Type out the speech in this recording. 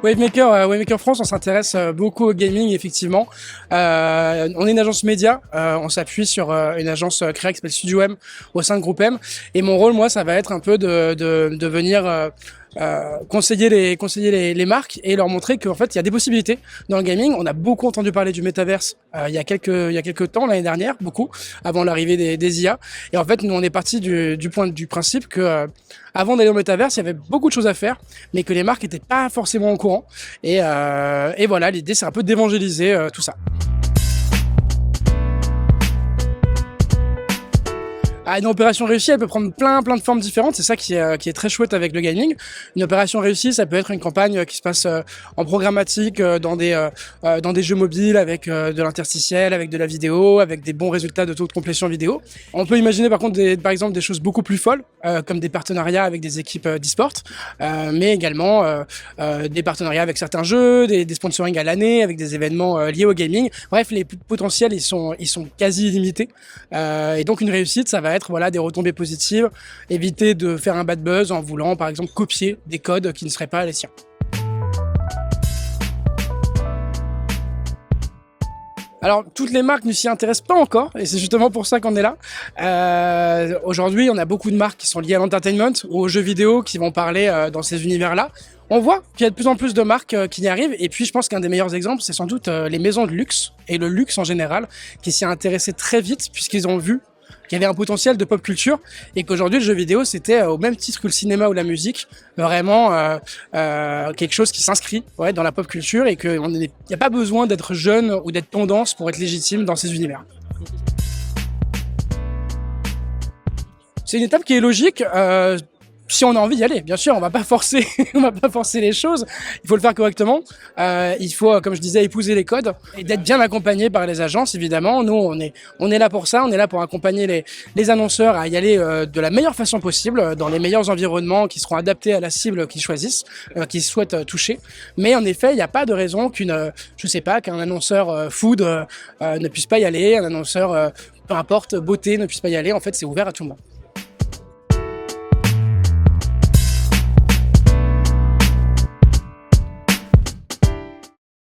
Wavemaker France, on s'intéresse beaucoup au gaming, effectivement. On est une agence média, on s'appuie sur une agence créée qui s'appelle Studio M au sein de Groupe M. Et mon rôle, moi, ça va être un peu de venir conseiller les marques et leur montrer qu'en fait il y a des possibilités dans le gaming. On a beaucoup entendu parler du métaverse il y a quelques temps, l'année dernière, beaucoup avant l'arrivée des IA. Et en fait, nous on est parti du principe que avant d'aller au métaverse, il y avait beaucoup de choses à faire, mais que les marques n'étaient pas forcément au courant. Et voilà, l'idée c'est un peu d'évangéliser tout ça. Une opération réussie, elle peut prendre plein de formes différentes. C'est ça qui est très chouette avec le gaming. Une opération réussie, ça peut être une campagne qui se passe en programmatique dans des jeux mobiles avec de l'interstitiel, avec de la vidéo, avec des bons résultats de taux de complétion vidéo. On peut imaginer par contre par exemple des choses beaucoup plus folles, comme des partenariats avec des équipes d'e-sport, mais également des partenariats avec certains jeux, des sponsorings à l'année, avec des événements liés au gaming. Bref, les potentiels ils sont quasi illimités. Et donc une réussite, ça va être des retombées positives, éviter de faire un bad buzz en voulant par exemple copier des codes qui ne seraient pas les siens. Alors, toutes les marques ne s'y intéressent pas encore, et c'est justement pour ça qu'on est là. Aujourd'hui, on a beaucoup de marques qui sont liées à l'entertainment ou aux jeux vidéo qui vont parler dans ces univers-là. On voit qu'il y a de plus en plus de marques qui y arrivent, et puis je pense qu'un des meilleurs exemples, c'est sans doute les maisons de luxe, et le luxe en général, qui s'y intéressaient très vite, puisqu'ils ont vu qu'il y avait un potentiel de pop culture et qu'aujourd'hui le jeu vidéo c'était au même titre que le cinéma ou la musique vraiment quelque chose qui s'inscrit dans la pop culture et qu'il n'y a pas besoin d'être jeune ou d'être tendance pour être légitime dans ces univers. C'est une étape qui est logique. Si on a envie d'y aller, bien sûr, on va pas forcer les choses. Il faut le faire correctement. Il faut, comme je disais, épouser les codes et d'être bien accompagné par les agences, évidemment. Nous, on est là pour ça. On est là pour accompagner les annonceurs à y aller de la meilleure façon possible, dans les meilleurs environnements qui seront adaptés à la cible qu'ils choisissent, qu'ils souhaitent toucher. Mais en effet, il n'y a pas de raison qu'un annonceur food ne puisse pas y aller, un annonceur peu importe beauté ne puisse pas y aller. En fait, c'est ouvert à tout le monde.